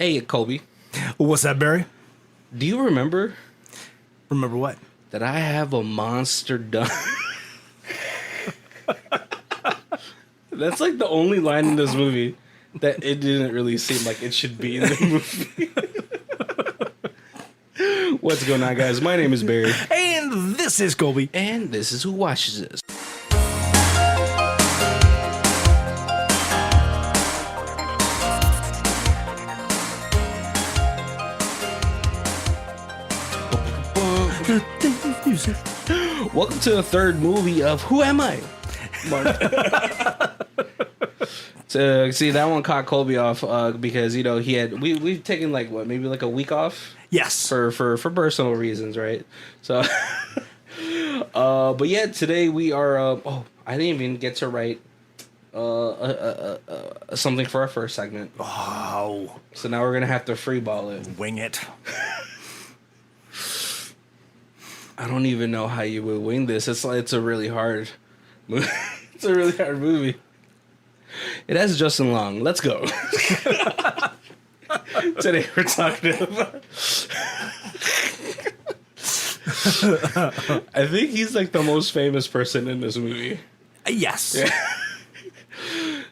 Hey, Colby. What's that, Barry? Do you remember Remember what? that I have a monster done? That's like the only line in this movie that it didn't really seem like it should be in the movie. What's going on, guys? My name is Barry. And this is Colby. And this is Who Watches This. Welcome to the third movie of Who Am I? Mark. So, see, that one caught Colby off because, you know, we've taken maybe a week off. Yes. For personal reasons, right? So, but yeah, today we are, I didn't even get to write something for our first segment. Oh. So now we're going to have to freeball it. Wing it. I don't even know how you would wing this. It's a really hard movie. It's a really hard movie. It has Justin Long. Let's go. Today we're talking about... I think he's like the most famous person in this movie. Yes. Yeah.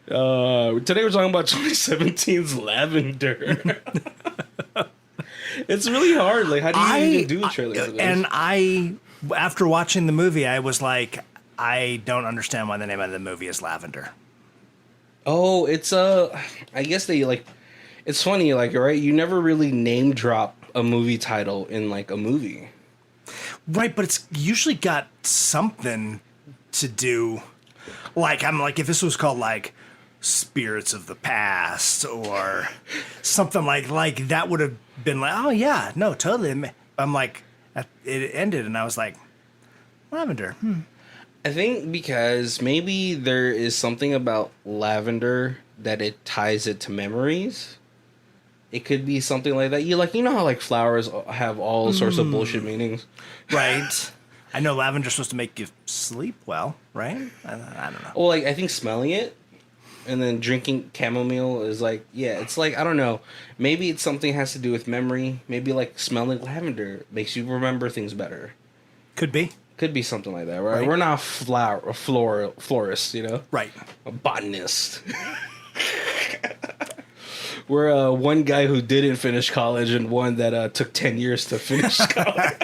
Today we're talking about 2017's Lavender. It's really hard. Like, how do you even do a trailer for this? And after watching the movie, I was like, I don't understand why the name of the movie is Lavender. Oh, it's I guess they it's funny, right? You never really name drop a movie title in a movie. Right, but it's usually got something to do. If this was called Spirits of the Past or something like that would have been like, oh yeah, no, totally. I'm like, it ended and I was like, Lavender. I think because maybe there is something about lavender that it ties it to memories. It could be something like that. You know how flowers have all sorts of bullshit meanings, right? I know lavender's supposed to make you sleep well, right? I don't know. Well, I think smelling it and then drinking chamomile is it's I don't know. Maybe it's something has to do with memory. Maybe smelling lavender makes you remember things better. Could be. Could be something like that, right? We're not florists, you know? Right. A botanist. We're one guy who didn't finish college and one that took 10 years to finish college.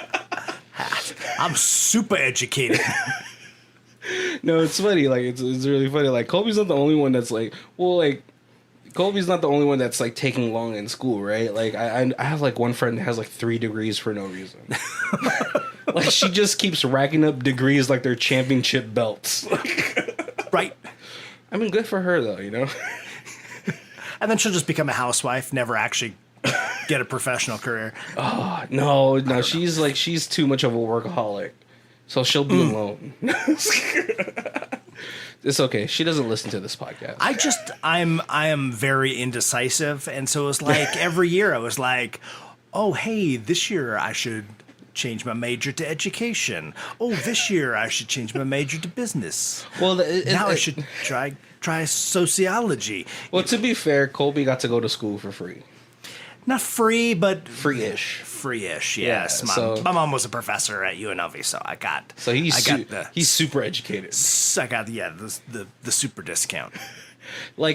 I'm super educated. No, it's funny. It's really funny. Colby's not the only one that's Colby's not the only one that's taking long in school, right? I have one friend that has 3 degrees for no reason. She just keeps racking up degrees like they're championship belts. Right. I mean, good for her though, you know? And then she'll just become a housewife, never actually get a professional career. Oh, no, she's too much of a workaholic. So she'll be alone. It's okay. She doesn't listen to this podcast. I am very indecisive, and so it was every year I was like, oh hey, this year I should change my major to education. Oh, this year I should change my major to business. Well, I should try sociology. Well, to be fair, Colby got to go to school for free. Not free, but free-ish. Free-ish, yes. Yeah, my mom was a professor at UNLV, so I got. So he's super educated. I got the super discount.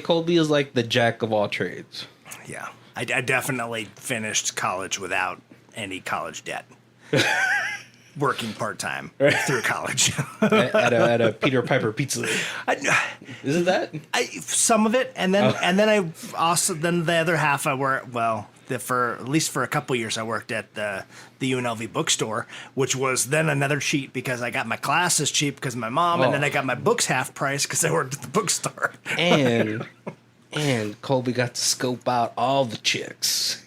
Colby is the jack of all trades. Yeah, I definitely finished college without any college debt. Working part-time through college. at a Peter Piper pizza. Isn't that? Some of it, and then I also the other half I worked for at least for a couple years I worked at the UNLV bookstore, which was then another cheat because I got my classes cheap because of my mom, and then I got my books half price because I worked at the bookstore. And Colby got to scope out all the chicks.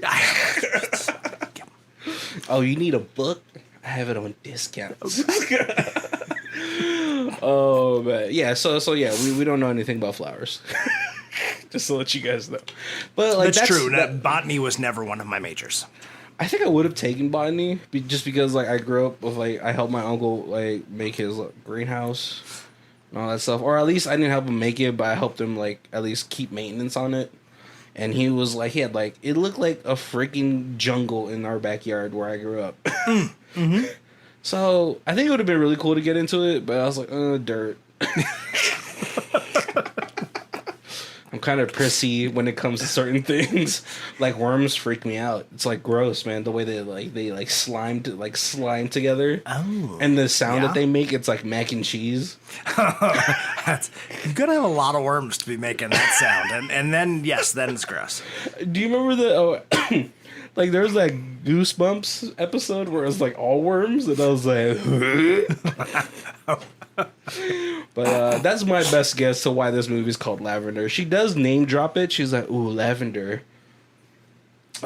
Oh, you need a book? I have it on discount. Oh, man. Yeah, so yeah, we don't know anything about flowers. Just to let you guys know. But that's true. Botany was never one of my majors. I think I would have taken botany just because I grew up with I helped my uncle make his greenhouse and all that stuff. Or at least I didn't help him make it, but I helped him at least keep maintenance on it. And he was like, he had like, it looked like a freaking jungle in our backyard where I grew up. Mm-hmm. So I think it would have been really cool to get into it, but I was like, dirt. I'm kind of prissy when it comes to certain things. Like worms freak me out. It's like gross, man. The way they slime together. Oh, and the sound yeah? that they make, it's like mac and cheese. You're gonna have a lot of worms to be making that sound, and then yes, then it's gross. Do you remember the like there was that Goosebumps episode where it was like all worms, and I was like, but that's my best guess to why this movie is called Lavender. She does name drop it. She's like, "Ooh, lavender."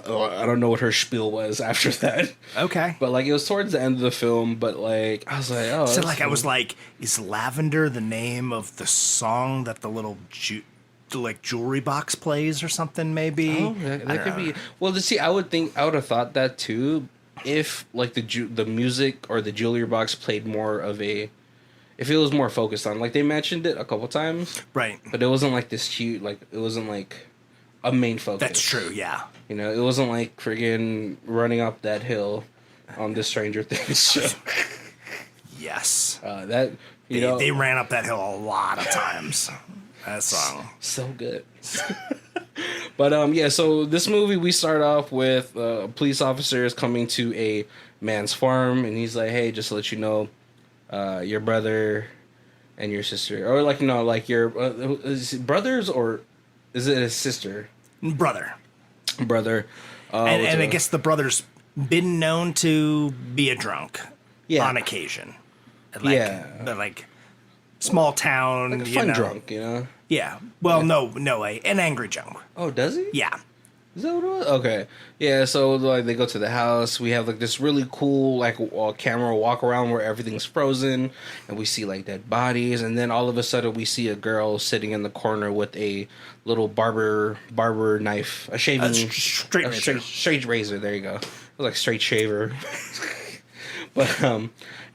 Oh, I don't know what her spiel was after that. Okay, but like it was towards the end of the film. But like I was like, "Oh." so like cool. I was like, is Lavender the name of the song that the little jewelry box plays or something? Maybe. Oh, that could be. Well, to see, I would have thought that too, if like the music or the jewelry box played more of a. If it was more focused on, like they mentioned it a couple times, right? But it wasn't like this huge, like it wasn't like a main focus. That's true, yeah. You know, it wasn't like friggin' running up that hill on the Stranger Things show. Yes, that you know they ran up that hill a lot of times. That song, so good. But yeah, so this movie we start off with a police officer is coming to a man's farm, and he's like, "Hey, just to let you know, your brother and your sister, or like no, like your is it brothers or is it a sister? Brother. And I guess the brother's been known to be a drunk, yeah, on occasion. Like, yeah, but like small town, like a fun drunk, you know. Yeah. Well, yeah. no, an angry drunk. Oh, does he? Yeah. Is that what it was? Okay. Yeah, so like they go to the house. We have like this really cool like camera walk around where everything's frozen, and we see like dead bodies, and then all of a sudden we see a girl sitting in the corner with a little barber knife, a shaving straight razor. There you go. It was like straight shaver. But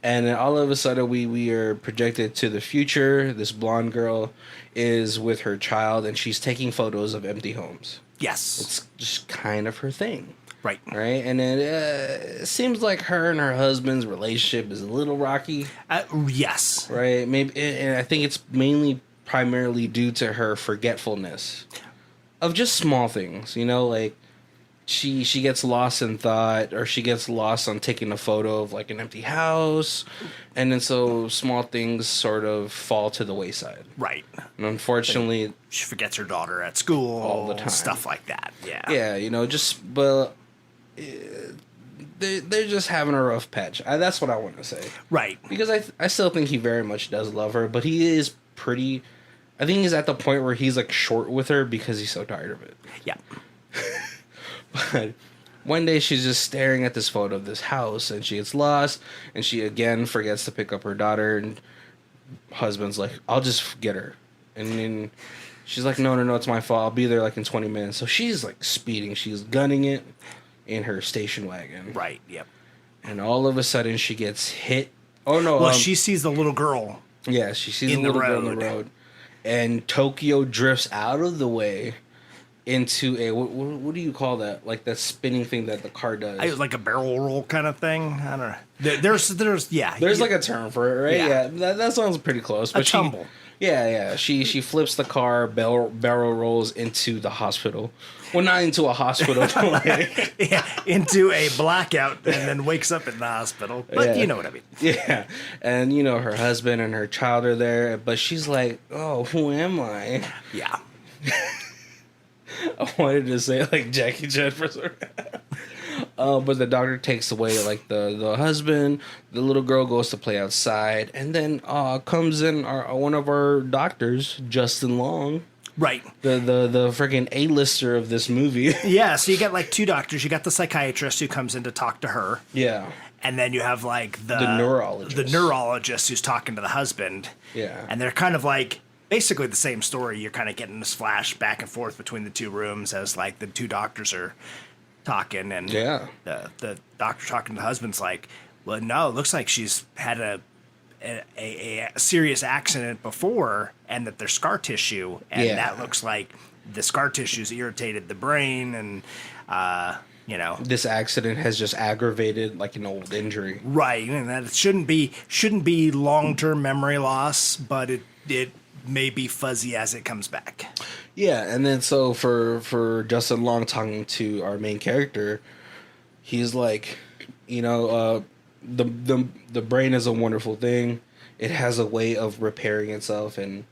and then all of a sudden we are projected to the future. This blonde girl is with her child, and she's taking photos of empty homes. Yes. It's just kind of her thing. Right. Right? And it seems like her and her husband's relationship is a little rocky. Yes. Right? Maybe, and I think it's primarily due to her forgetfulness of just small things. You know, like she gets lost in thought, or she gets lost on taking a photo of like an empty house. And then so small things sort of fall to the wayside. Right. And unfortunately, she forgets her daughter at school all the time. Stuff like that. Yeah. Yeah, you know, but they're just having a rough patch. That's what I want to say. Right. Because I still think he very much does love her, but he is pretty. I think he's at the point where he's like short with her because he's so tired of it. Yeah. But one day she's just staring at this photo of this house, and she gets lost, and she again forgets to pick up her daughter, and husband's like, "I'll just get her," and then she's like, no, it's my fault. I'll be there like in 20 minutes. So she's like speeding. She's gunning it in her station wagon. Right. Yep. And all of a sudden she gets hit. Oh no! Well, she sees the little girl. Yeah, she sees the little girl on the road, and Tokyo drifts out of the way into a what do you call that? Like that spinning thing that the car does. Like a barrel roll kind of thing. I don't know. There's like a term for it, right? Yeah, that sounds pretty close. But a tumble. Yeah. She flips the car, barrel rolls into the hospital. Well, not into a hospital. Into a blackout, and then wakes up in the hospital. But you know what I mean. Yeah, and you know her husband and her child are there, but she's like, "Oh, who am I?" Yeah. I wanted to say like Jackie Chan for some but the doctor takes away like the husband. The little girl goes to play outside, and then comes in one of our doctors, Justin Long. Right. The freaking A-lister of this movie. Yeah, so you got like two doctors. You got the psychiatrist who comes in to talk to her. Yeah. And then you have like the neurologist. The neurologist who's talking to the husband. Yeah. And they're kind of like basically the same story. You're kind of getting this flash back and forth between the two rooms as like the two doctors are talking, and the doctor talking to the husband's like, well, no, it looks like she's had a serious accident before, and that there's scar tissue, and that looks like the scar tissues irritated the brain, and you know, This accident has just aggravated like an old injury. right, and that it shouldn't be long-term memory loss, but it may be fuzzy as it comes back. Yeah, and then so for Justin Long talking to our main character, he's like, the brain is a wonderful thing. It has a way of repairing itself and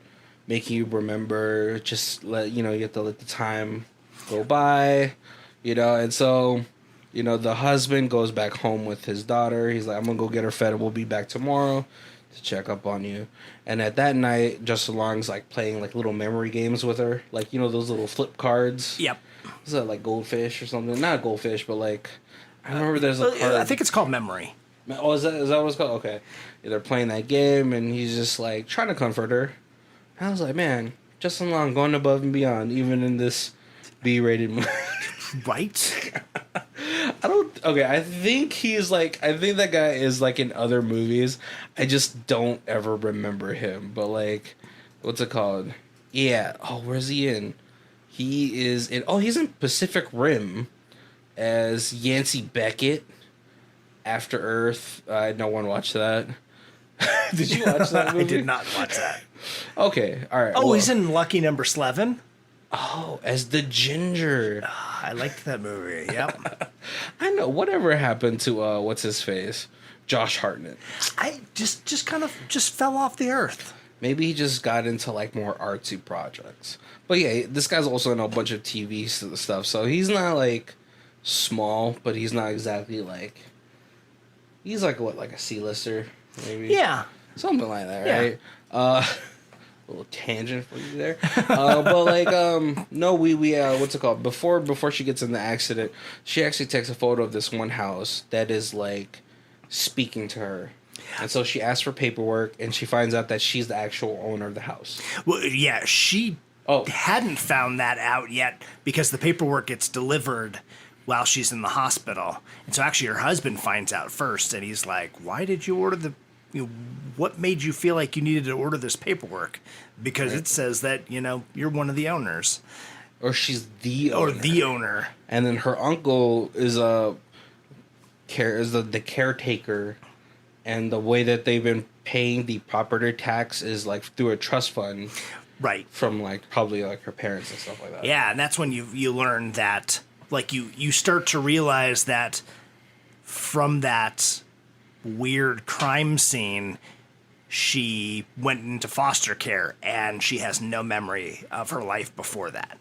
making you remember. Just you have to let the time go by, and so. The husband goes back home with his daughter. He's like, I'm going to go get her fed and we'll be back tomorrow to check up on you. And at that night, Justin Long's like playing like little memory games with her. Like, those little flip cards. Yep. Is that like goldfish or something? Not goldfish, but like, I remember there's a card. I think it's called memory. Oh, is that what it's called? Okay. Yeah, they're playing that game and he's just like trying to comfort her. And I was like, man, Justin Long going above and beyond, even in this B-rated movie. Right? I think that guy is like in other movies. I just don't ever remember him. But like, what's it called? Yeah. Oh, where's he in? He's in Pacific Rim as Yancey Beckett. After Earth. No one watched that. Did you watch that movie? I did not watch that. Okay. All right. Oh, well, he's in Lucky Number 11? Oh, as the Ginger. I liked that movie. Yep. I know. Whatever happened to what's his face, Josh Hartnett? I just kind of fell off the earth. Maybe he just got into like more artsy projects. But yeah, this guy's also in a bunch of TV stuff, so he's not like small, but he's not exactly like. He's like what, like a C-lister, maybe. Yeah. Something like that, Yeah. right? A little tangent for you there, but like no, we what's it called? Before she gets in the accident, she actually takes a photo of this one house that is like speaking to her, and so she asks for paperwork, and she finds out that she's the actual owner of the house. Well, yeah, she hadn't found that out yet because the paperwork gets delivered while she's in the hospital, and so actually her husband finds out first, and he's like, "Why did you order the?" What made you feel like you needed to order this paperwork? Because it says that, you're one of the owners. Or she's the owner. Or the owner. And then her uncle is the caretaker. And the way that they've been paying the property tax is like through a trust fund. Right. From like probably like her parents and stuff like that. Yeah, and that's when you learn that, like you start to realize that from that weird crime scene, she went into foster care and she has no memory of her life before that.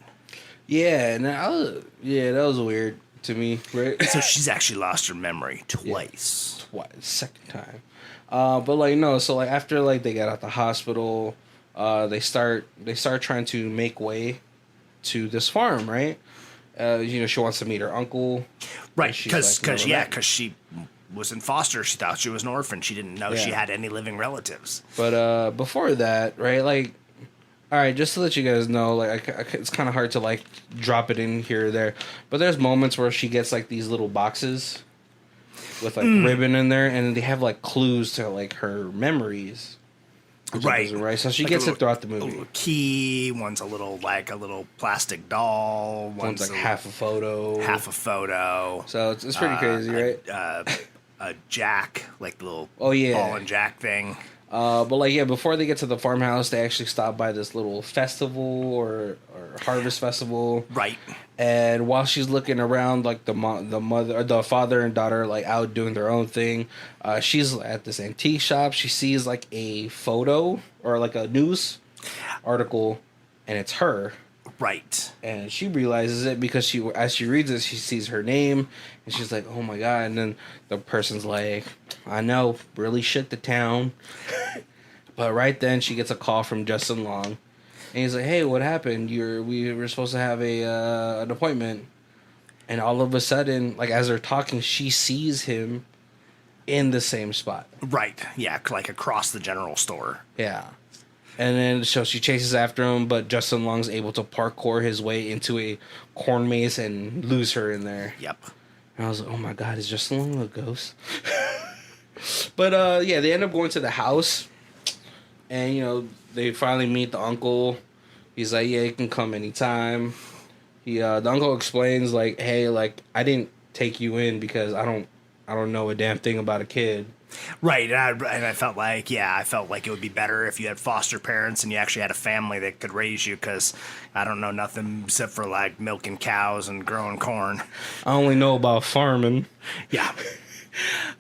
Yeah, and that was weird to me, right? So she's actually lost her memory twice. Yeah, twice, second time. But like no, so like after like they get out the hospital, they start trying to make way to this farm, right? She wants to meet her uncle. Right, because she was in foster. She thought she was an orphan. She didn't know she had any living relatives. But before that, right, like, all right, just to let you guys know, like, it's kind of hard to, like, drop it in here or there. But there's moments where she gets, like, these little boxes with, like, ribbon in there, and they have, like, clues to, like, her memories. Right. So she gets it throughout the movie. A little key. One's a little plastic doll. One's like half a photo. So it's pretty crazy, right? A jack, like the little ball and jack thing. But like before they get to the farmhouse, they actually stop by this little festival or harvest festival. Right. And while she's looking around, like the father and daughter like out doing their own thing, she's at this antique shop. She sees like a photo or like a news article, and it's her. Right. And she realizes it because as she reads it, she sees her name, and she's like, "Oh my god!" And then the person's like, "I know, really shit the town." But right then, she gets a call from Justin Long, and he's like, "Hey, what happened? We were supposed to have an appointment." And all of a sudden, like as they're talking, she sees him in the same spot. Right. Yeah, like across the general store. Yeah. And then so she chases after him, but Justin Long's able to parkour his way into a corn maze and lose her in there. Yep. And I was like, oh my god, is Justin Long a ghost? But they end up going to the house, and they finally meet the uncle. He's like, yeah, you can come anytime. The uncle explains like, hey, like I didn't take you in because I don't know a damn thing about a kid. Right, and I felt like, it would be better if you had foster parents and you actually had a family that could raise you, because I don't know nothing except for, like, milking cows and growing corn. I only know about farming. Yeah.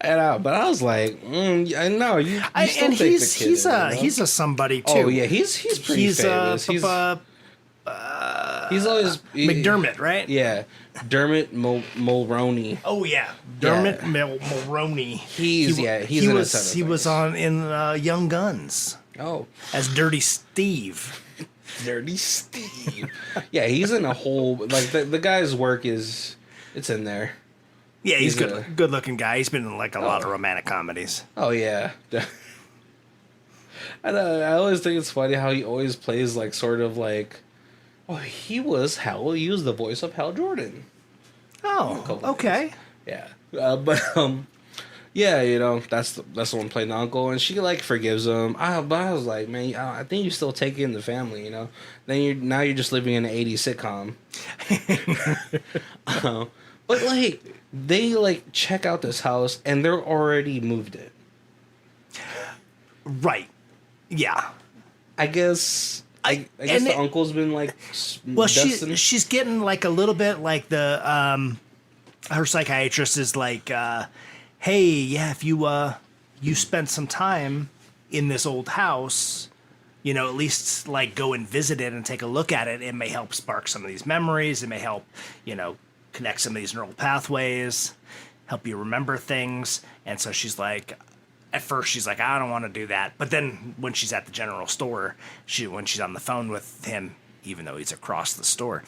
But I was like, I know you still and take the kid he's in, a somebody, too. Oh, yeah, he's pretty famous. He's always... McDermott, right? Yeah. Dermot Mulroney. Oh yeah, Dermot Mulroney. He was on in Young Guns. Oh, as Dirty Steve. Dirty Steve. Yeah, he's in a whole like the guy's work is it's in there. Yeah, he's good looking guy. He's been in like a lot of romantic comedies. Oh yeah. And I always think it's funny how he always plays like sort of like. Oh, he was the voice of Hal Jordan. Oh, okay. Yeah, yeah, that's the one playing the uncle, and she like forgives him. But I was like, man, I think you still take in the family, Then you're just living in an '80s sitcom. But like they like check out this house and they're already moved it. Right. Yeah. I guess the uncle's been like. Well, she's getting like a little bit like the her psychiatrist is like, hey, yeah, if you spent some time in this old house, at least like go and visit it and take a look at it. It may help spark some of these memories. It may help, connect some of these neural pathways, help you remember things. And so she's like. At first, she's like, I don't want to do that. But then when she's at the general store, when she's on the phone with him, even though he's across the store,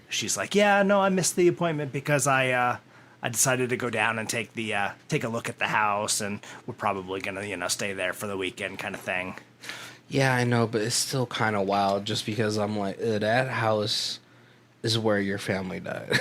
she's like, yeah, no, I missed the appointment because I decided to go down and take a look at the house, and we're probably going to, stay there for the weekend kind of thing. Yeah, I know, but it's still kind of wild just because I'm like, that house is where your family died.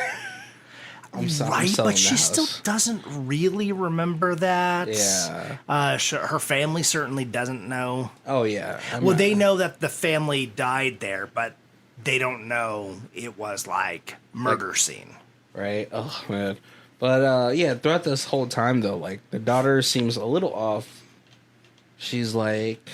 Right, but she still doesn't really remember that. Yeah. Her family certainly doesn't know. Oh, yeah. They know that the family died there, but they don't know it was like murder scene. Right? Oh, man. But, yeah, throughout this whole time, though, like, the daughter seems a little off. She's like...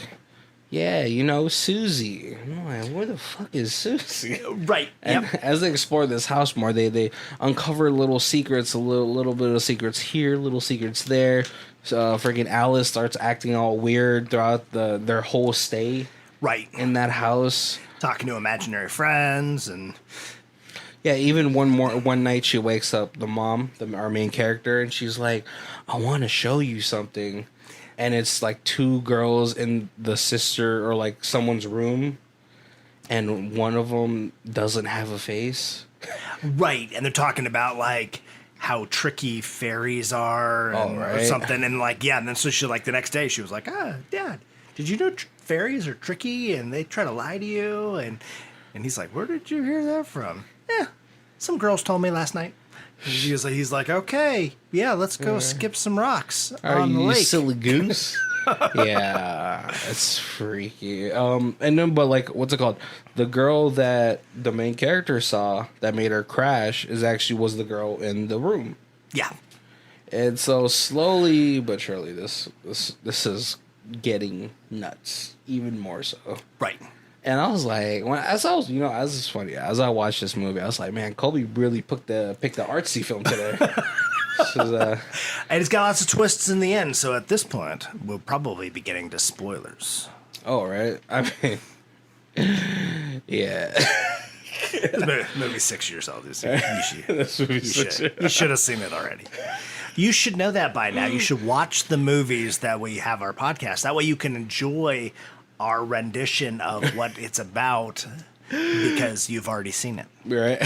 Yeah, Susie. I'm like, where the fuck is Susie? Right. And as they explore this house more, they uncover little secrets, a little bit of secrets here, little secrets there. So freaking Alice starts acting all weird throughout their whole stay. Right. In that house. Talking to imaginary friends and... Yeah, even one night she wakes up, the mom, our main character, and she's like, I want to show you something. And it's like two girls in the sister or like someone's room, and one of them doesn't have a face. Right, and they're talking about like how tricky fairies are or something, and like and then so she like the next day she was like, Dad, did you know fairies are tricky and they try to lie to you? And he's like, where did you hear that from? Yeah, some girls told me last night. He's like, okay, yeah, let's go skip some rocks on the lake. You silly goose? Yeah, it's freaky. And then, but like, what's it called? The girl that the main character saw that made her crash was the girl in the room. Yeah. And so slowly but surely, this is getting nuts, even more so. Right. And I was like, as it's funny, as I watched this movie, I was like, man, Colby really picked the artsy film today. And it's got lots of twists in the end, so at this point, we'll probably be getting to spoilers. Oh, right. I mean, yeah. This movie's 6 years old. You should have seen it already. You should know that by now. You should watch the movies that we have our podcast. That way you can enjoy our rendition of what it's about because you've already seen it. Right.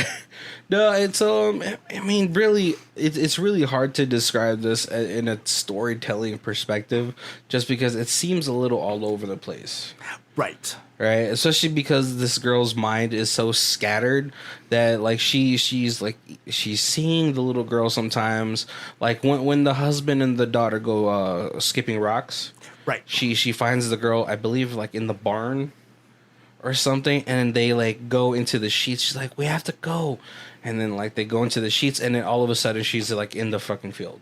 No, it's I mean, really, it's really hard to describe this in a storytelling perspective, just because it seems a little all over the place. Right. Right. Especially because this girl's mind is so scattered that like she's seeing the little girl sometimes, like when the husband and the daughter go skipping rocks. Right. She finds the girl, I believe, like in the barn or something, and they like go into the sheets. She's like, we have to go, and then like they go into the sheets, and then all of a sudden she's like in the fucking field.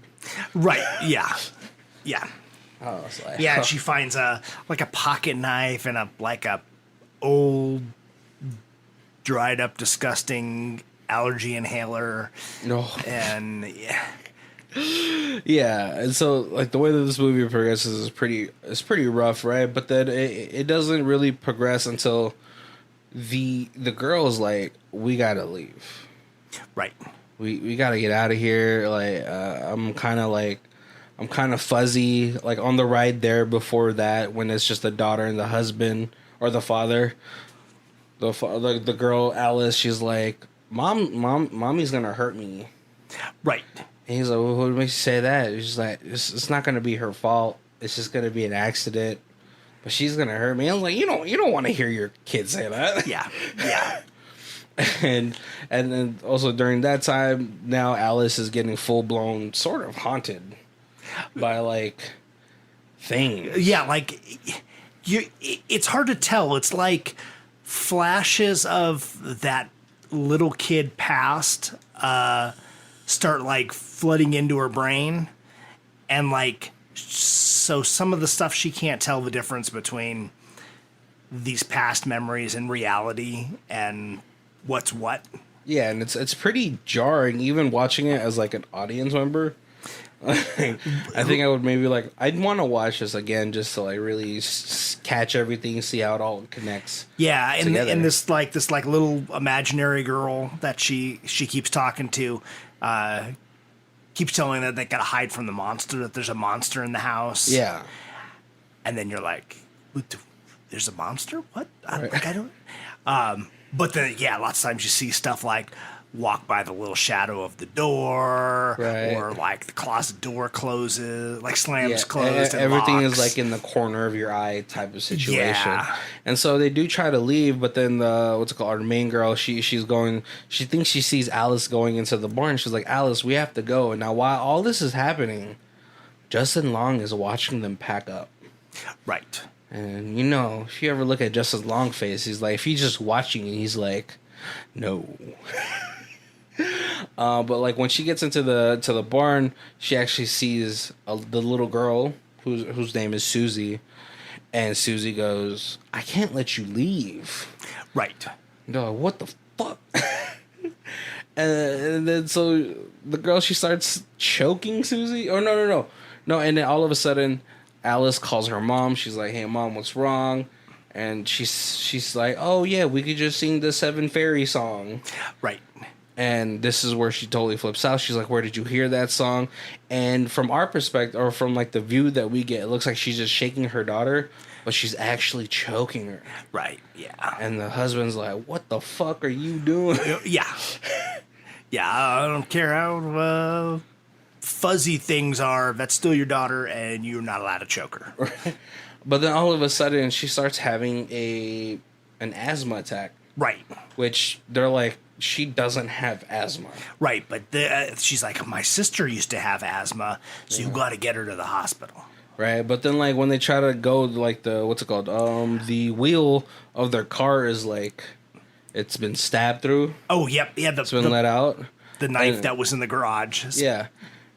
Right. Yeah. Yeah. I was like, Yeah. She finds a pocket knife and a old, dried up, disgusting allergy inhaler. No. And yeah. Yeah, and so like the way that this movie progresses is pretty rough, right? But then it doesn't really progress until the girl's like, we gotta leave, Right. we gotta get out of here. Like I'm kind of fuzzy, like on the ride there before that when it's just the daughter and the husband or the father. The girl Alice, she's like, mommy's gonna hurt me. Right. And he's like, well, what makes you say that? It's just like, it's not going to be her fault. It's just going to be an accident. But she's going to hurt me. I was like, you don't want to hear your kid say that. Yeah. Yeah. and then also during that time, now Alice is getting full-blown sort of haunted by, like, things. Yeah, like, it's hard to tell. It's like flashes of that little kid past, start like flooding into her brain, and like so some of the stuff she can't tell the difference between these past memories and reality and what's what. Yeah, and it's pretty jarring even watching it as like an audience member. I think I would maybe like, I'd want to watch this again just to like really catch everything, see how it all connects. Yeah, and this little imaginary girl that she keeps talking to, keeps telling that they gotta hide from the monster, that there's a monster in the house. Yeah. And then you're like, there's a monster? What? Right. I don't. But then, yeah, lots of times you see stuff like walk by the little shadow of the door, right, or like the closet door closes, like slams closed. And everything locks. is like in the corner of your eye type of situation. Yeah. And so they do try to leave, but then our main girl, she thinks she sees Alice going into the barn. She's like, Alice, we have to go. And now while all this is happening, Justin Long is watching them pack up. Right. And if you ever look at Justin Long's face, he's like, if he's just watching it, he's like, no. But like when she gets into the barn, she actually sees the little girl whose name is Susie, and Susie goes, "I can't let you leave." Right. And they're like, "What the fuck?" and then so the girl, she starts choking Susie. Oh no! And then all of a sudden, Alice calls her mom. She's like, "Hey mom, what's wrong?" And she's like, "Oh yeah, we could just sing the Seven Fairy song." Right. And this is where she totally flips out. She's like, where did you hear that song? And from our perspective, or from like the view that we get, it looks like she's just shaking her daughter, but she's actually choking her. Right, yeah. And the husband's like, what the fuck are you doing? Yeah. Yeah, I don't care how fuzzy things are. That's still your daughter, and you're not allowed to choke her. Right. But then all of a sudden, she starts having an asthma attack. Right. Which they're like, she doesn't have asthma. Right, but she's like, my sister used to have asthma, so you got to get her to the hospital. Right, but then like when they try to go, like the wheel of their car is like, it's been stabbed through. Oh, yep, yeah, it's been let out. The knife that was in the garage. Yeah,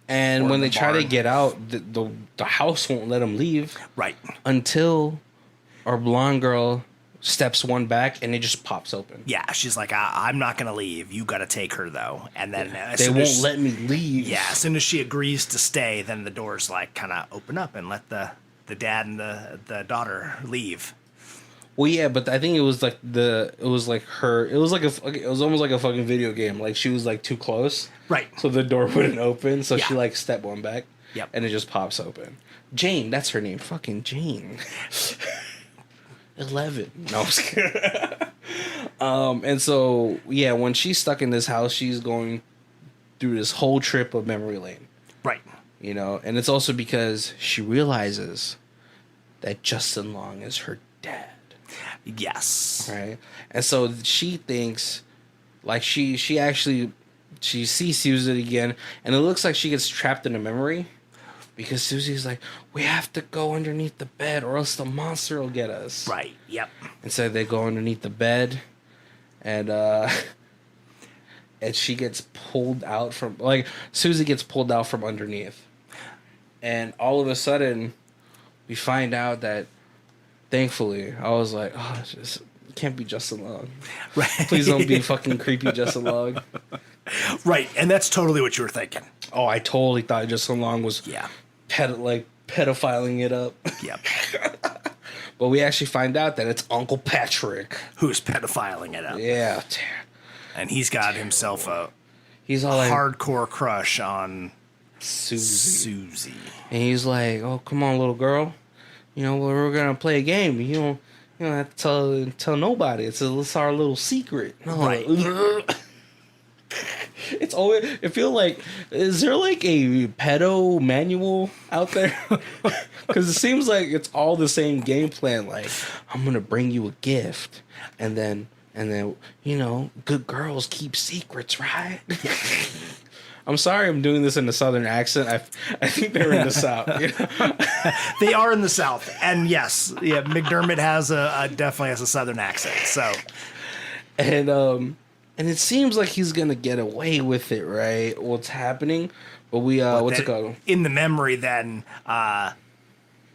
and when they try to get out, the house won't let them leave. Right, until our blonde girl steps one back and it just pops open. Yeah, she's like, I'm not going to leave. You got to take her, though. And then they won't let me leave. Yeah, as soon as she agrees to stay, then the doors like kind of open up and let the dad and the daughter leave. Well, yeah, but I think it was like it was almost like a fucking video game. Like she was like too close. Right. So the door wouldn't open. So she like stepped one back. Yep. And it just pops open. Jane, that's her name. Fucking Jane. 11. No, I'm just kidding. And so, yeah, when she's stuck in this house, she's going through this whole trip of memory lane. Right. And it's also because she realizes that Justin Long is her dad. Yes. Right. And so she thinks, like, she sees Susan again, and it looks like she gets trapped in a memory. because Susie's like, we have to go underneath the bed or else the monster will get us. Right. Yep. And so they go underneath the bed, and and she gets pulled out from, like, Susie gets pulled out from underneath. And all of a sudden, we find out that, thankfully, I was like, oh, it can't be Justin Long. Right. Please don't be fucking creepy Justin Long. Right. And that's totally what you were thinking. Oh, I totally thought Justin Long was pedophiling it up. Yep. But we actually find out that it's Uncle Patrick. Who's pedophiling it up. Yeah. And he's got himself a He's all like, hardcore crush on Susie. And he's like, oh, come on, little girl. You know, we're going to play a game. You don't have to tell nobody. It's our little secret. No. Right. It's always, I feel like, is there like a pedo manual out there? Because it seems like it's all the same game plan. Like, I'm going to bring you a gift. And then, you know, good girls keep secrets, right? I'm sorry I'm doing this in a southern accent. I think they're in the South. You know? They are in the South. And yes, yeah, McDermott has definitely has a southern accent. So, and it seems like he's gonna get away with it, right? What's happening? But what's it called? In the memory, then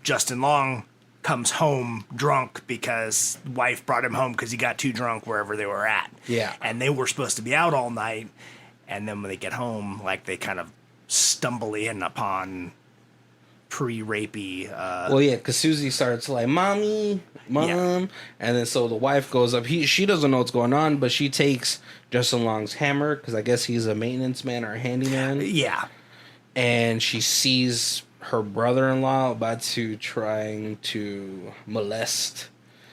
Justin Long comes home drunk because wife brought him home because he got too drunk wherever they were at. Yeah, and they were supposed to be out all night, and then when they get home, like they kind of stumble in upon pre-rapey. Well, yeah, because Susie starts like, Mom, and then so the wife goes up. She doesn't know what's going on, but she takes Justin Long's hammer because I guess he's a maintenance man or a handyman. Yeah, and she sees her brother-in-law about to trying to molest.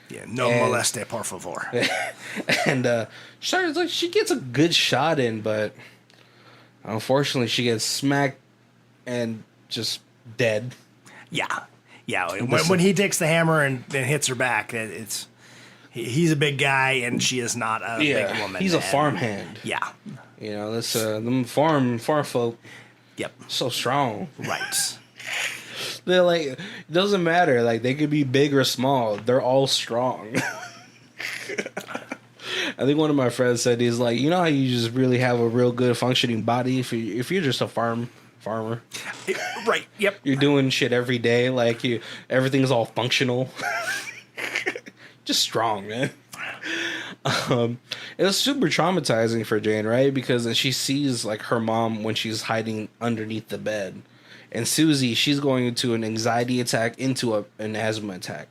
Yeah, no moleste, por favor. And she gets a good shot in, but unfortunately she gets smacked and just dead. Yeah. When he takes the hammer and hits her back, he's a big guy and she is not a big woman. He's a farmhand. Yeah. You know, that's them farm folk. Yep. So strong. Right. They're like, it doesn't matter. Like, they could be big or small. They're all strong. I think one of my friends said, he's like, you know how you just really have a real good functioning body if you're just a farmer. Right. Yep. You're doing shit every day. Like, everything's all functional. Just strong, man. It was super traumatizing for Jane, right? Because she sees like her mom when she's hiding underneath the bed. And Susie, she's going into an anxiety attack, into an asthma attack.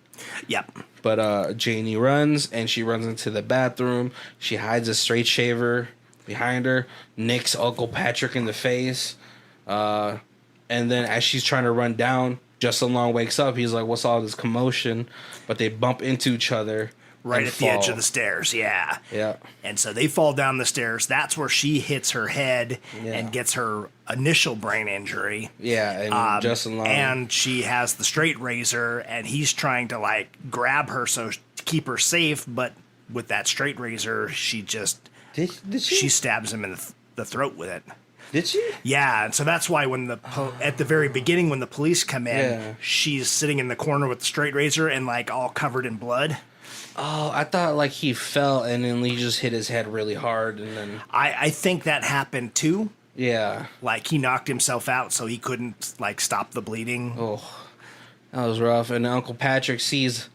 Yep. But Janie runs, and she runs into the bathroom. She hides a straight shaver behind her, nicks Uncle Patrick in the face. And then as she's trying to run down, Justin Long wakes up. He's like, what's all this commotion? But they bump into each other. Right at the edge of the stairs, yeah. Yeah. And so they fall down the stairs. That's where she hits her head and gets her initial brain injury. Yeah, and Justin Long. And she has the straight razor, and he's trying to, like, grab her to keep her safe, but with that straight razor, she just... Did she? She stabs him in the throat with it. Did she? Yeah, and so that's why when at the very beginning, when the police come in, she's sitting in the corner with the straight razor and, like, all covered in blood. Oh, I thought like he fell and then he just hit his head really hard and then... I think that happened too. Yeah. Like he knocked himself out so he couldn't like stop the bleeding. Oh, that was rough. And Uncle Patrick sees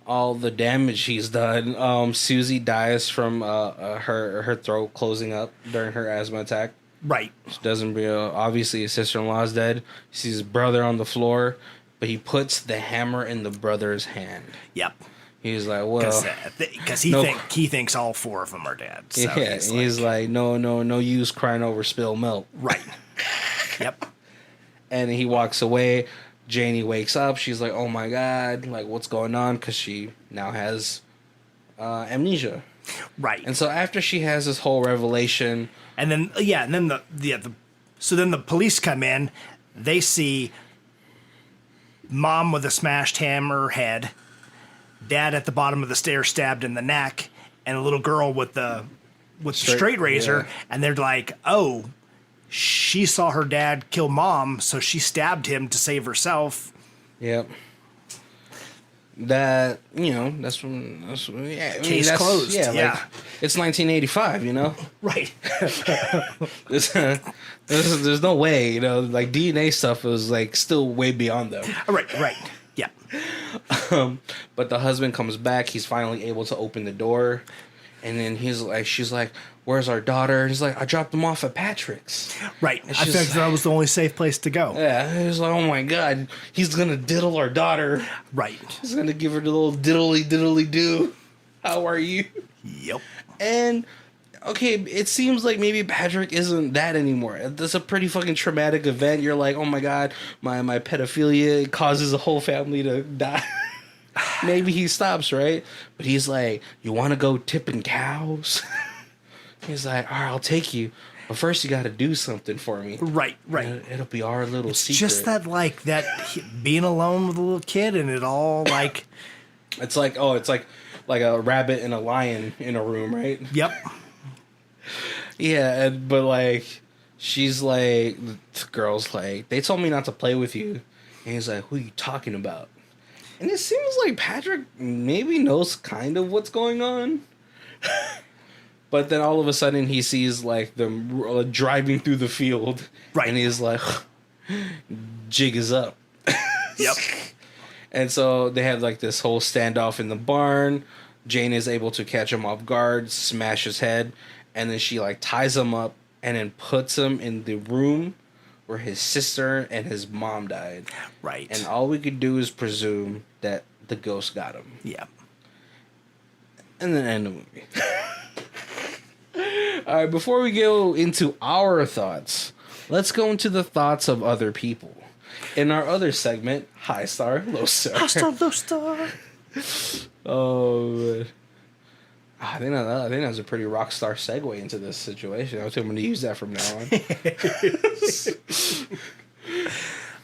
all the damage he's done. Susie dies from her throat closing up during her asthma attack. Right. She doesn't obviously his sister-in-law's dead. He sees his brother on the floor, but he puts the hammer in the brother's hand. Yep. He's like, well, because he thinks all four of them are dead. So yeah, he's like, no use crying over spilled milk. Right. Yep. And he walks away. Janie wakes up. She's like, oh my god, like what's going on? Because she now has amnesia. Right. And so after she has this whole revelation, and then so then the police come in. They see mom with a smashed hammer head. Dad at the bottom of the stairs stabbed in the neck, and a little girl with the straight razor, and they're like, "Oh, she saw her dad kill mom, so she stabbed him to save herself. Yep. That, that's when yeah. Case closed. Yeah, Yeah. like, it's 1985, Right. There's no way, like DNA stuff was like still way beyond them. Right. Yeah. But the husband comes back. He's finally able to open the door, and then she's like, "Where's our daughter?" And he's like, "I dropped them off at Patrick's." Right. I think that was the only safe place to go. Yeah. He's like, "Oh my god, he's gonna diddle our daughter." Right. He's gonna give her the little diddly do. How are you? Yep. And okay, it seems like maybe Patrick isn't that anymore. That's a pretty fucking traumatic event. You're like, oh my god, my pedophilia causes a whole family to die. Maybe he stops, right? But he's like, you want to go tipping cows? He's like, all right, I'll take you. But first you got to do something for me. Right. It'll be our little secret. Just that, being alone with a little kid and it all, like... It's like a rabbit and a lion in a room, right? Yep. Yeah, but like, she's like, the girl's like, they told me not to play with you. And he's like, who are you talking about? And it seems like Patrick maybe knows kind of what's going on. But then all of a sudden he sees like them driving through the field. Right. And he's like, jig is up. Yep. And so they have like this whole standoff in the barn. Jane is able to catch him off guard, smash his head, and then she like ties him up and then puts him in the room where his sister and his mom died. Right. And all we could do is presume that the ghost got him. Yeah. And then end the movie. All right, before we go into our thoughts, let's go into the thoughts of other people. In our other segment, High Star, Low Star. High Star, Low Star. Oh, man. I think that's a pretty rock star segue into this situation. I think I'm going to use that from now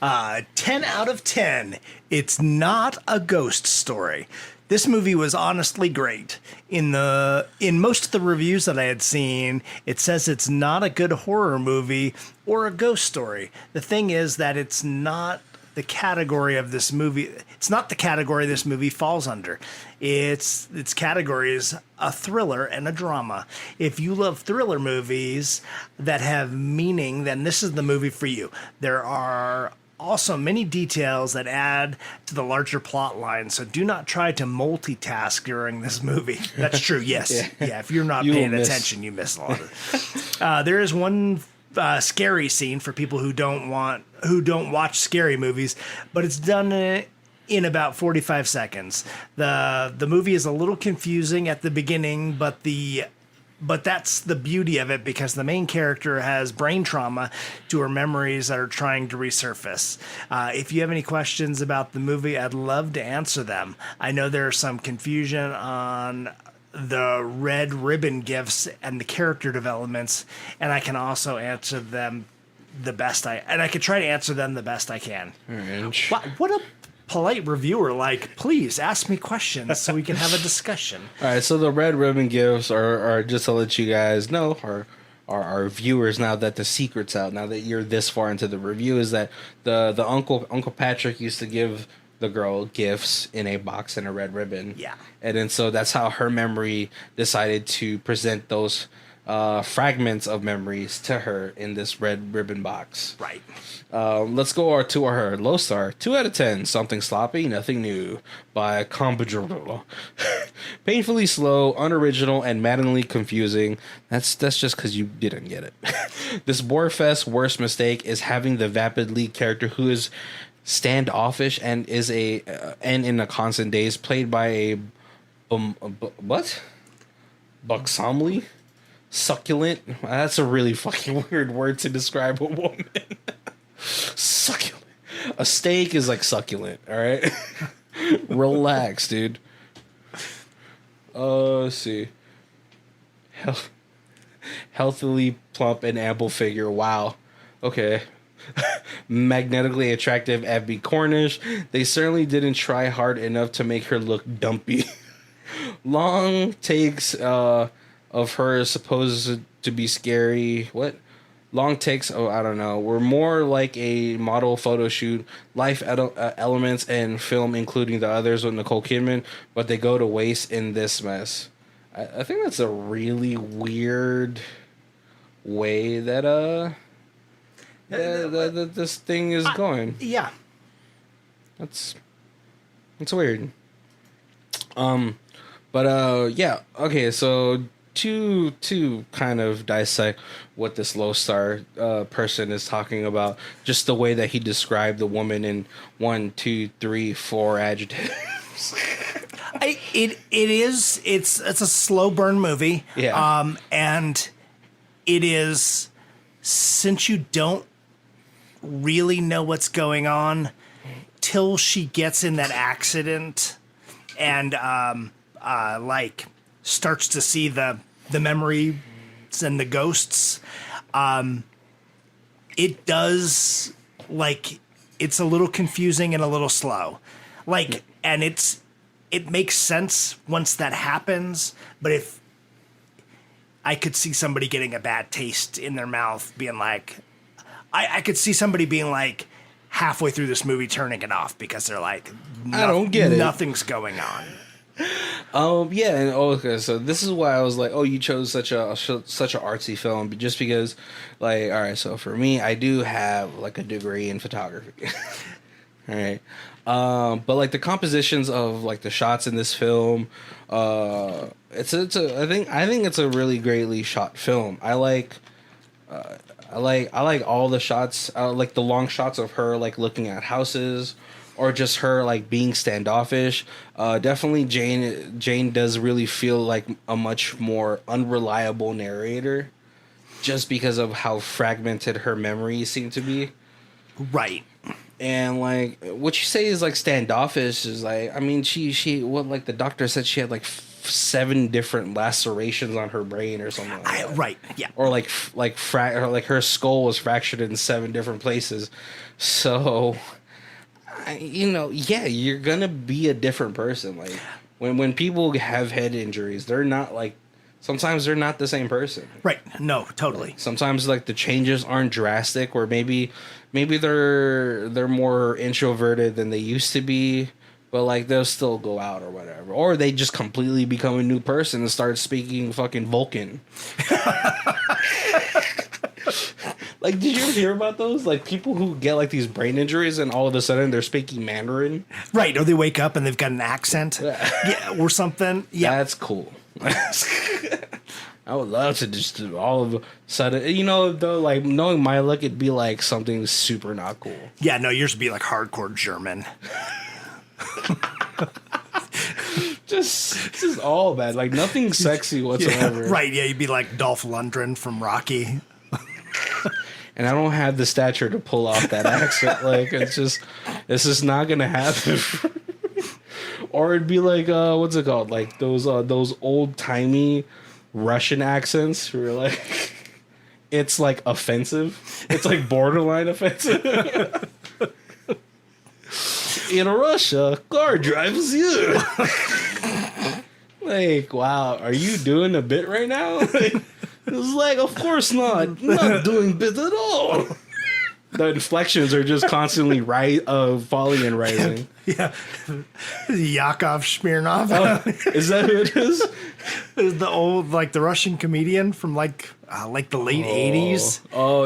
on. 10 out of 10. It's not a ghost story. This movie was honestly great. In most of the reviews that I had seen, it says it's not a good horror movie or a ghost story. The thing is that it's not the category of this movie. It's not the category this movie falls under. Its category is a thriller and a drama. If you love thriller movies that have meaning, then this is the movie for you. There are also many details that add to the larger plot line, so do not try to multitask during this movie. That's true, yes. Yeah, if you're not paying attention, you miss a lot of it. There is one scary scene for people who don't watch scary movies, but it's done in about 45 seconds. The movie is a little confusing at the beginning, but that's the beauty of it, because the main character has brain trauma to her memories that are trying to resurface. If you have any questions about the movie, I'd love to answer them. I know there's some confusion on the red ribbon gifts and the character developments, and I can also answer them I could try to answer them the best I can. What a polite reviewer. Like, please ask me questions so we can have a discussion. All right, so the red ribbon gifts are just to let you guys know, our viewers, now that the secret's out, now that you're this far into the review, is that the Uncle Patrick used to give the girl gifts in a box and a red ribbon. Yeah. And then so that's how her memory decided to present those fragments of memories to her in this red ribbon box. Right. Let's go to our low star. 2 out of 10. Something sloppy, nothing new. By Compagero. Painfully slow, unoriginal, and maddeningly confusing. That's just because you didn't get it. This Borefest's worst mistake is having the vapid lead character who is standoffish and is and in a constant daze, played by a what? Buxomly? Succulent? That's a really fucking weird word to describe a woman. Succulent. A steak is like succulent, alright? Relax, dude. Let's see. Healthily plump and ample figure. Wow. Okay. Magnetically attractive Abbie Cornish. They certainly didn't try hard enough to make her look dumpy. Long takes of her supposed to be scary. What? long takes. Oh, I don't know. Were more like a model photo shoot, life elements, and film, including the others with Nicole Kidman, but they go to waste in this mess. I think that's a really weird way that this thing is going. Yeah. That's weird. Yeah. Okay, so to kind of dissect what this low star person is talking about, just the way that he described the woman in 1, 2, 3, 4 adjectives. It's a slow burn movie. Yeah. And it is, since you don't really know what's going on till she gets in that accident and like starts to see the memories and the ghosts, it does, like, it's a little confusing and a little slow, like, and it makes sense once that happens. But if I could see somebody getting a bad taste in their mouth, being like, I could see somebody being like halfway through this movie turning it off because they're like, I don't get it. Nothing's going on. Yeah, and okay, so this is why I was like, oh, you chose such a artsy film, just because, like, all right, so for me, I do have like a degree in photography. All right. But like the compositions of like the shots in this film, I think it's a really greatly shot film. I like all the shots, like the long shots of her like looking at houses, or just her like being standoffish. Definitely Jane does really feel like a much more unreliable narrator, just because of how fragmented her memories seem to be. Right. And like what you say is like standoffish is like, I mean, she what, like the doctor said she had like 7 different lacerations on her brain or something like that. Right. Yeah. Or like her skull was fractured in 7 different places. So, yeah, you're gonna be a different person. Like when people have head injuries, they're not like, sometimes they're not the same person. Right. No, totally. Sometimes like the changes aren't drastic, or maybe they're more introverted than they used to be, but like they'll still go out or whatever. Or they just completely become a new person and start speaking fucking Vulcan. Like, did you ever hear about those? Like people who get like these brain injuries and all of a sudden they're speaking Mandarin. Right. Or they wake up and they've got an accent. Yeah, or something. Yeah. That's cool. I would love to just do all of a sudden, though, like knowing my luck, it'd be like something super not cool. Yeah, no, yours would be like hardcore German. just all bad, like nothing sexy whatsoever. Yeah, right, yeah, you'd be like Dolph Lundgren from Rocky. And I don't have the stature to pull off that accent. Like it's just not gonna happen. Or it'd be like what's it called? Like those old timey Russian accents where like it's like offensive. It's like borderline offensive. In Russia, car drives you. Like, wow, are you doing a bit right now? It's like, of course not. Not doing bit at all. The inflections are just constantly falling and rising. Yeah. Yakov Smirnov. Oh, is that who it is? The old, like the Russian comedian from like the late 80s. Oh,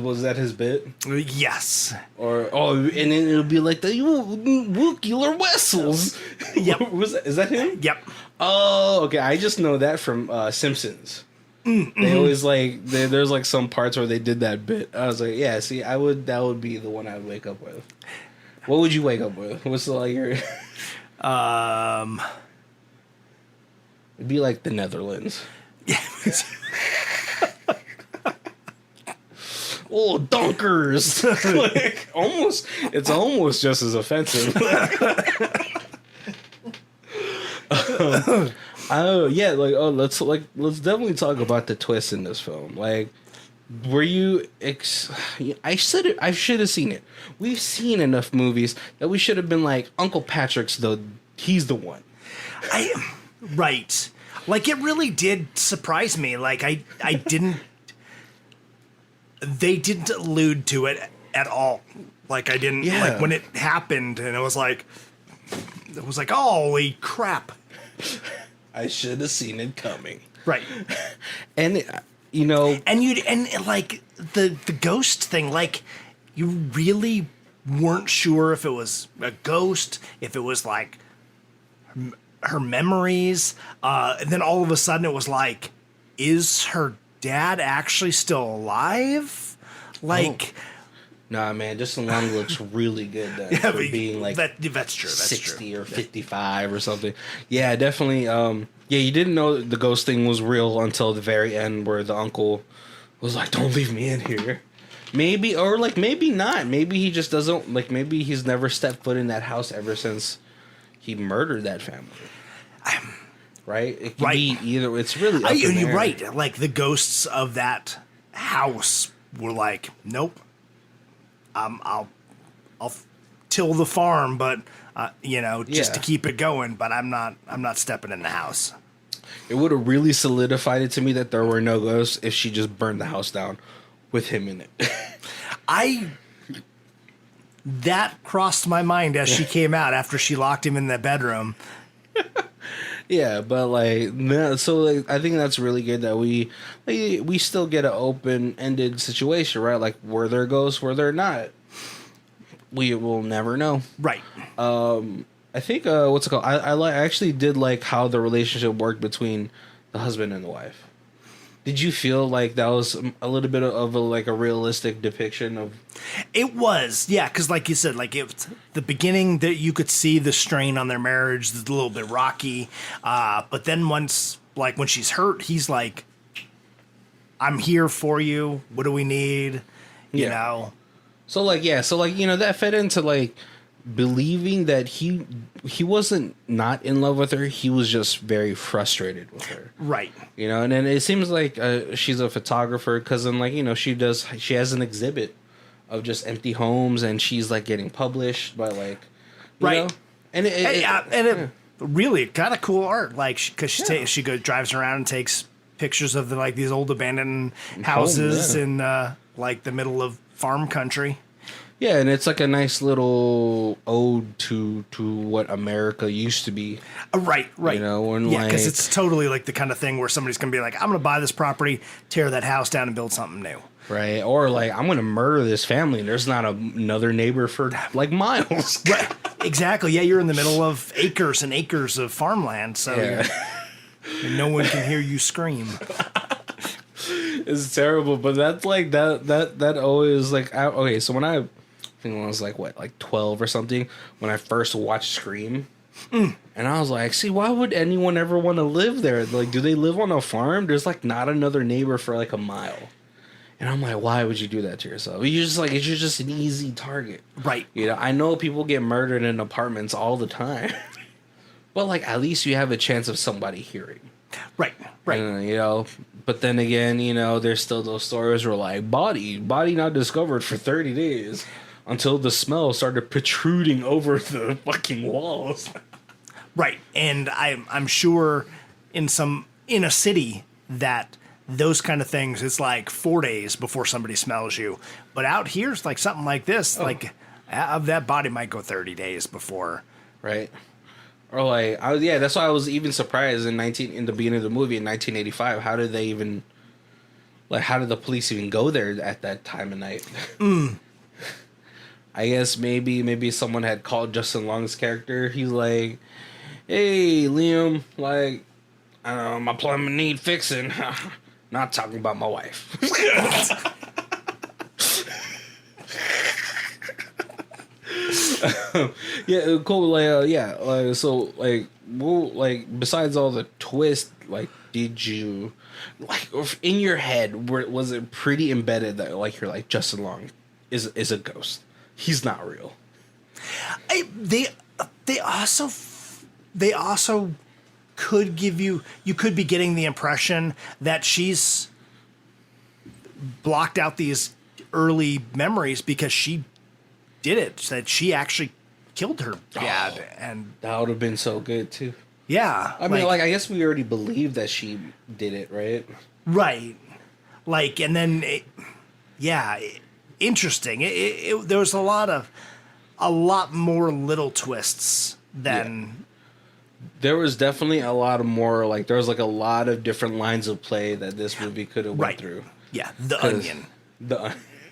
was that his bit? Yes. And then it'll be like the Wookier Wessels. Yep. Is that him? Yep. Oh, okay. I just know that from Simpsons. Mm-hmm. They always like there's like some parts where they did that bit. I was like, yeah, see, that would be the one I would wake up with. What would you wake up with? What's like your It'd be like the Netherlands. Yeah. Oh, donkers. Like it's almost just as offensive. Let's definitely talk about the twist in this film. Like, were you? I should have seen it. We've seen enough movies that we should have been like, Uncle Patrick's he's the one. Right. Like, it really did surprise me. Like, I didn't. they didn't allude to it at all. Like I didn't like when it happened, and it was like, holy crap! I should have seen it coming. Right, and and like the ghost thing, like you really weren't sure if it was a ghost, if it was like her memories, and then all of a sudden it was like, is her dad actually still alive? Like, nah, man, Justin Long looks really good for being like that's true. 60 or 55 or something. Yeah, definitely. Yeah, you didn't know the ghost thing was real until the very end, where the uncle was like, "Don't leave me in here." Maybe, or like maybe not. Maybe he just doesn't like. Maybe he's never stepped foot in that house ever since he murdered that family. Right? It could be either. It's really up in you're there. right. Like the ghosts of that house were like, nope. I'll till the farm, but just to keep it going. But I'm not stepping in the house. It would have really solidified it to me that there were no ghosts if she just burned the house down with him in it. That crossed my mind as she came out after she locked him in the bedroom. Yeah, but like, no, so like, I think that's really good that we still get an open-ended situation, right? Like, were there ghosts, were there not? We will never know. Right. I think what's it called? I actually did like how the relationship worked between the husband and the wife. Did you feel like that was a little bit of a realistic depiction of? It was, yeah, because like you said, like it the beginning that you could see the strain on their marriage, it's a little bit rocky, but then once, like when she's hurt, he's like, "I'm here for you. What do we need?" You know. So that fed into like believing that he wasn't not in love with her, he was just very frustrated with her, right? And then it seems like she's a photographer, because then like she has an exhibit of just empty homes, and she's like getting published by like and it really kind of cool art, like because she drives around and takes pictures of these old abandoned houses in like the middle of farm country. Yeah, and it's like a nice little ode to what America used to be. Right. Because it's totally like the kind of thing where somebody's going to be like, I'm going to buy this property, tear that house down, and build something new. Right, or like, I'm going to murder this family, and there's not another neighbor for like miles. Right, exactly. Yeah, you're in the middle of acres and acres of farmland, so and no one can hear you scream. It's terrible, but that's like that always like okay. So when I think I was like 12 or something when I first watched Scream, and I was like, see, why would anyone ever want to live there? Like, do they live on a farm? There's like not another neighbor for like a mile, and I'm like, why would you do that to yourself? You're just like, you're just an easy target, right? I know people get murdered in apartments all the time, but like at least you have a chance of somebody hearing. Right. But then again, there's still those stories where like body not discovered for 30 days until the smell started protruding over the fucking walls. Right. And I'm sure in a city that those kind of things, it's like 4 days before somebody smells you. But out here, it's like something like this, like that body might go 30 days before. Right. Or like, that's why I was even surprised in the beginning of the movie in 1985. How did they even, like, how did the police even go there at that time of night? I guess maybe someone had called Justin Long's character. He's like, "Hey, Liam, like, I don't know, my plumbing need fixing. Not talking about my wife." Yeah, cool. Like, so, like, besides all the twists, like, did you, like, in your head, was it pretty embedded that, like, you're like, Justin Long is a ghost? He's not real. They also could give you could be getting the impression that she's blocked out these early memories because she did it, that she actually killed her dad. And that would have been so good too. Yeah. I mean, like, I guess we already believed that she did it, right? Right. Like, and then interesting. There was a lot more little twists than. There was definitely a lot of more, like, there was, like, a lot of different lines of play that this movie could have went through. Yeah, the onion.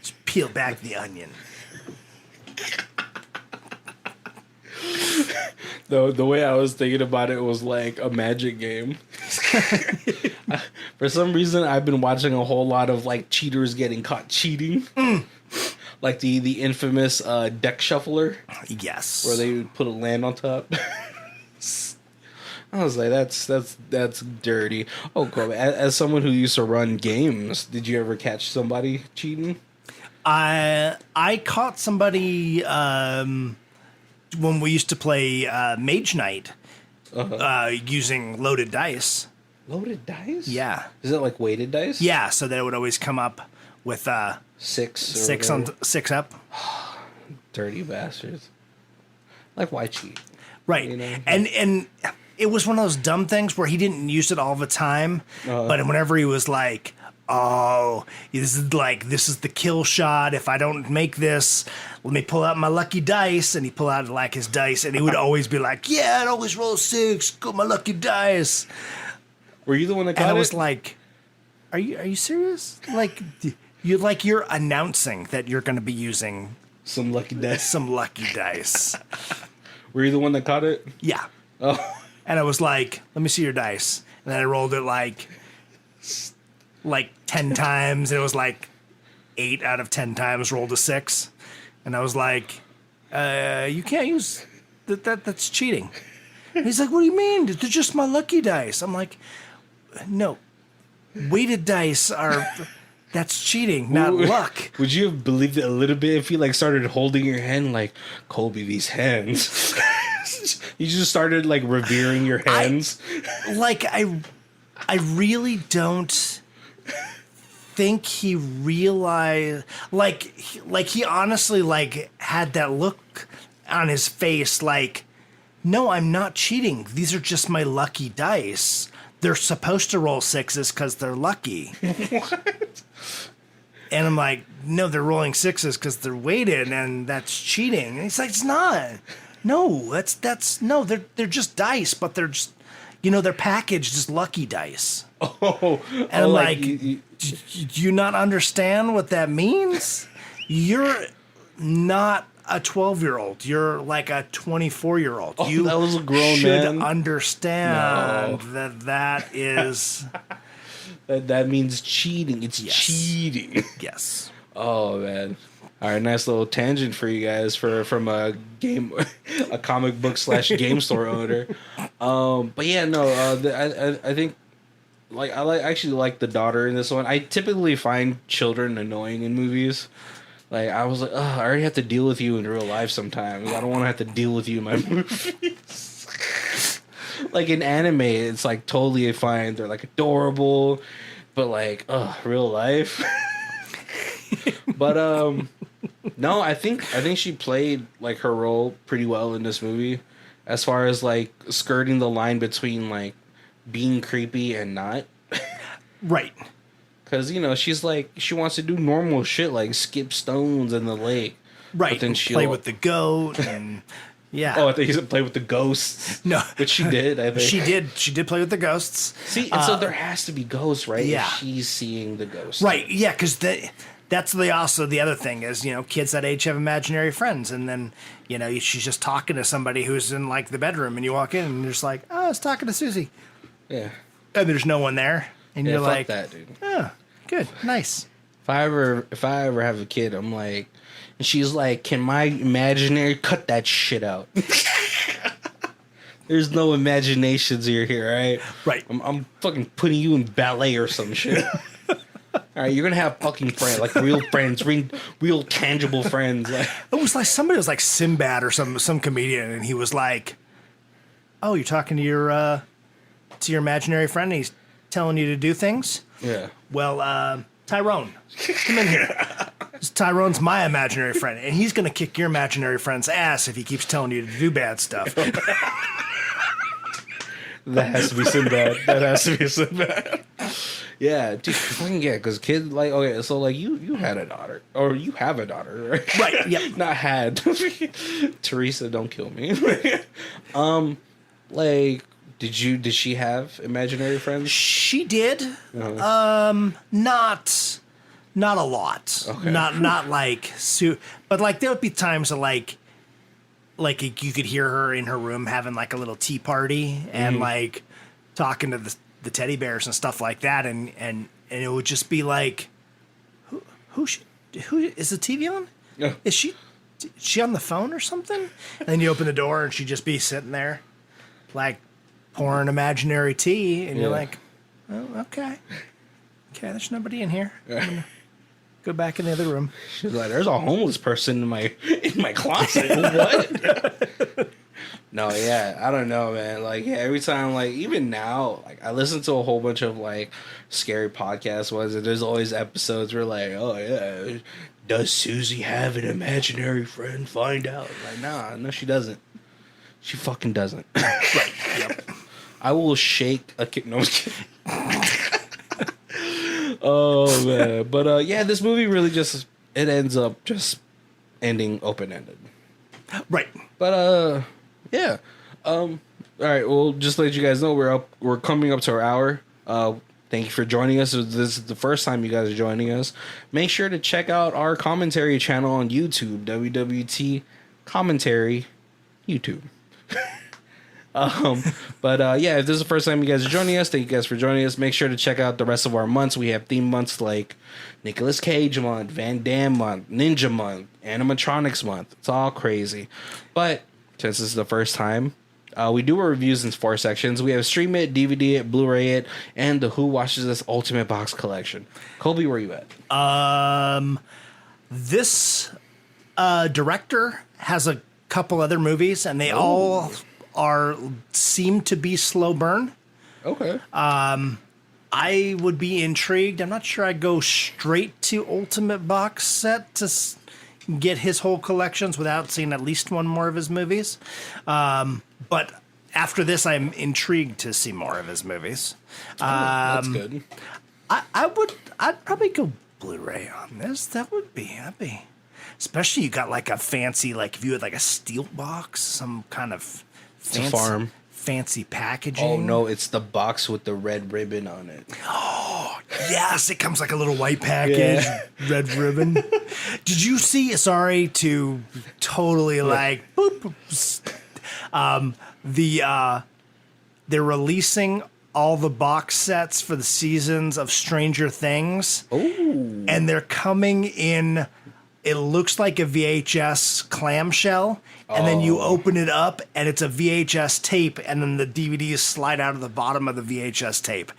Just peel back the onion. The way I was thinking about it was like a magic game. For some reason, I've been watching a whole lot of, like, cheaters getting caught cheating. Like the infamous deck shuffler. Yes. Where they put a land on top. I was like, that's dirty. Oh, cool. As someone who used to run games, did you ever catch somebody cheating? I caught somebody when we used to play Mage Knight using loaded dice. Loaded dice? Yeah. Is it like weighted dice? Yeah, so that it would always come up with six up. Dirty bastards. Like, why cheat? Right. You know? And it was one of those dumb things where he didn't use it all the time, but whenever he was like, oh, this is the kill shot. If I don't make this, let me pull out my lucky dice. And he pull out like his dice, and he would always be like, yeah, I'd always roll 6. Got my lucky dice. Were you the one that got it? And I was like, are you serious? Like, you're announcing that you're going to be using some lucky dice. Were you the one that caught it? Yeah. Oh. And I was like, let me see your dice. And then I rolled it like 10 times. And it was like 8 out of 10 times rolled a 6. And I was like, you can't use that's cheating. And he's like, what do you mean? They're just my lucky dice. I'm like, no. Weighted dice that's cheating, not luck. Would you have believed it a little bit if you like started holding your hand like, Colby, these hands? You just started like revering your hands. I really don't think he realized, like he honestly like had that look on his face like, no, I'm not cheating. These are just my lucky dice. They're supposed to roll 6s because they're lucky. What? And I'm like, no, they're rolling 6s because they're weighted, and that's cheating. And he's like, it's not. No, that's no. They're just dice, but they're just, they're packaged as lucky dice. Oh, and I'm like, do you not understand what that means? You're not a 12-year-old. You're like a 24-year-old. Oh, you that was a grown should man. Understand that is that means cheating. It's cheating. Yes. Oh man. All right, nice little tangent for you guys from a comic book / game store owner. But yeah, no, I think I actually like the daughter in this one. I typically find children annoying in movies. Like, I was like, I already have to deal with you in real life sometimes. I don't want to have to deal with you in my movies. Like, in anime, it's, like, totally fine. They're, like, adorable. But, like, real life. But, no, I think she played, like, her role pretty well in this movie. As far as, like, skirting the line between, like, being creepy and not. Right. Because, she's like, she wants to do normal shit like skip stones in the lake. Right. But then she'll play with the goat and, yeah. Oh, I thought you said play with the ghosts. No. But she did, I think. She did play with the ghosts. See, and so there has to be ghosts, right? Yeah. If she's seeing the ghosts. Right, yeah, because that's the other thing is, kids that age have imaginary friends. And then, she's just talking to somebody who's in, like, the bedroom. And you walk in and you're just like, oh, I was talking to Susie. Yeah. And there's no one there. And you're fuck like, that, dude. Oh, good, nice. If I ever have a kid, I'm like, and she's like, can my imaginary cut that shit out? There's no imaginations here, right? Right. I'm fucking putting you in ballet or some shit. All right, you're gonna have fucking friends, like real friends, real tangible friends. Like, it was like somebody was like Sinbad or some comedian, and he was like, "Oh, you're talking to your imaginary friend, and he's telling you to do things." Yeah. Well, Tyrone, come in here. Tyrone's my imaginary friend, and he's gonna kick your imaginary friend's ass if he keeps telling you to do bad stuff. That has to be Sinbad. Yeah, dude, fucking yeah, because kids like okay, so like you had a daughter or you have a daughter, right? Right. Yep. Not had. Teresa, don't kill me. Like, did she have imaginary friends? She did. Not a lot. Okay. Not like but like there would be times that like you could hear her in her room having like a little tea party and like talking to the teddy bears and stuff like that, and it would just be like, who is the TV on? Yeah. Is she on the phone or something? And then you open the door and she'd just be sitting there, like pouring imaginary tea, and you're like, oh, okay, there's nobody in here. I'm gonna go back in the other room. She's like, there's a homeless person in my closet. What? No, yeah, I don't know, man. Like, yeah, every time, like, even now, like, I listen to a whole bunch of like scary podcasts. And there's always episodes where like, oh yeah, does Susie have an imaginary friend? Find out. Like, nah, no, she doesn't. She fucking doesn't. Right. Yep. I will shake a kid. No, I'm just kidding. Oh man, but yeah, this movie really just it ends up just ending open ended. Right. But yeah. All right. Well, just to let you guys know, we're coming up to our hour. Thank you for joining us. If this is the first time you guys are joining us, make sure to check out our commentary channel on YouTube, WWT Commentary YouTube. But yeah, if this is the first time you guys are joining us, thank you guys for joining us. Make sure to check out the rest of our months. We have theme months like Nicolas Cage month, Van Damme month, Ninja month, animatronics month. It's all crazy. But since this is the first time, we do our reviews in 4 sections. We have Stream It, DVD It, Blu-ray It, and the Who Watches This Ultimate Box Collection. Colby, where are you at? This director has a couple other movies, and they all seem to be slow burn. Okay. I would be intrigued. I'm not sure I'd go straight to Ultimate Box Set to get his whole collections without seeing at least one more of his movies. But after this, I'm intrigued to see more of his movies. That's good. I'd probably go Blu-ray on this. That'd be. Especially you got like a fancy, like if you had like a steel box, some kind of fancy packaging. Oh no, it's the box with the red ribbon on it. Oh yes, it comes like a little white package, red ribbon. Did you see? Sorry to totally like. Boop, they're releasing all the box sets for the seasons of Stranger Things. Oh, and they're coming in. It looks like a VHS clamshell, and then you open it up, and it's a VHS tape, and then the DVDs slide out of the bottom of the VHS tape.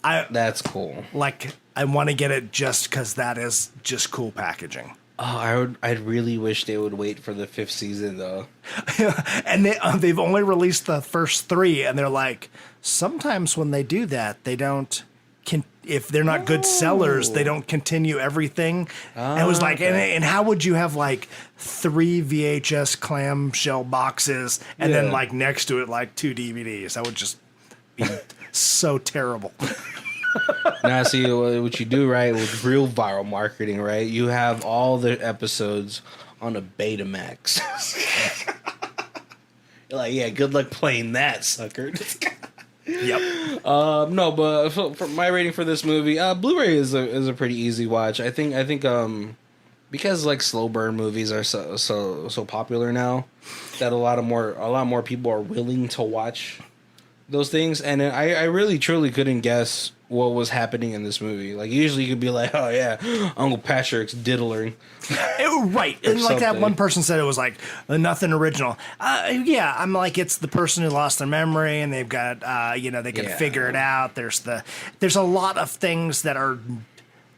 That's cool. Like, I want to get it just because that is just cool packaging. Oh, I'd really wish they would wait for the 5th season, though. And they've only released the first 3, and they're like, sometimes when they do that, they don't... if they're not good sellers, they don't continue everything. And it was like, and how would you have like 3 VHS clamshell boxes and then like next to it like 2 DVDs? That would just be so terrible. Now, see what you do, right? With real viral marketing, right? You have all the episodes on a Betamax. You're like, yeah, good luck playing that, sucker. Yep. No, but for my rating for this movie, Blu-ray is a pretty easy watch. I think because like slow burn movies are so popular now that a lot more people are willing to watch those things, and I really truly couldn't guess what was happening in this movie. Like usually you could be like, oh yeah, Uncle Patrick's diddling. Right. And like that one person said, it was like nothing original. Yeah, I'm like, it's the person who lost their memory and they've got, they can figure it out. There's a lot of things that are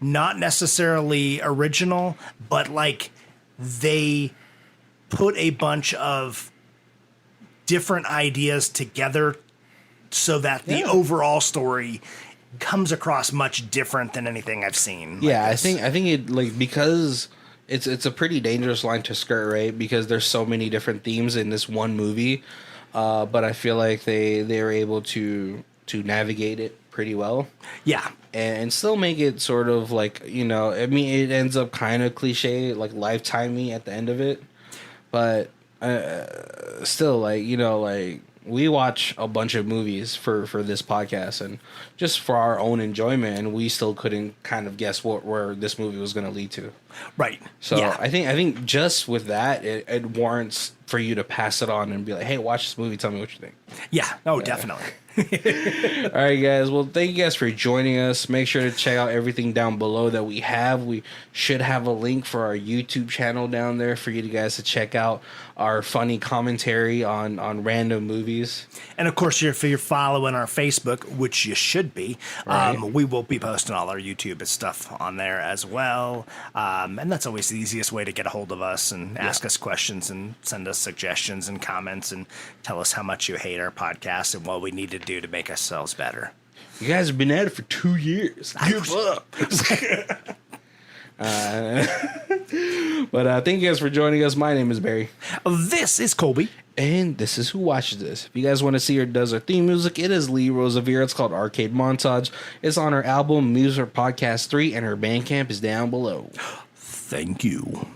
not necessarily original, but like they put a bunch of different ideas together so that the overall story comes across much different than anything I've seen. Yeah, I think it like because it's a pretty dangerous line to skirt, right? Because there's so many different themes in this one movie, but I feel like they were able to navigate it pretty well. Yeah, and still make it sort of like, you know, I mean, it ends up kind of cliche, like lifetimey at the end of it, but still, like, you know, like we watch a bunch of movies for this podcast and just for our own enjoyment, and we still couldn't kind of guess where this movie was going to lead to. Right. So yeah. I think just with that, it warrants for you to pass it on and be like, hey, watch this movie, tell me what you think. Yeah. Oh, definitely. All right, guys. Well, thank you guys for joining us. Make sure to check out everything down below that we have. We should have a link for our YouTube channel down there for you guys to check out our funny commentary on random movies. And of course, if you're following our Facebook, which you should be, Right. we will be posting all our YouTube stuff on there as well. And that's always the easiest way to get a hold of us and ask us questions and send us suggestions and comments and tell us how much you hate our podcast and what we need to do to make ourselves better. You guys have been at it for 2 years. Give up. But thank you guys for joining us. My name is Barry. This is Colby. And this is Who Watches This. If you guys want to see or does our theme music, it is Lee Rosevere. It's called Arcade Montage. It's on her album Music Podcast 3, and her Bandcamp is down below. Thank you.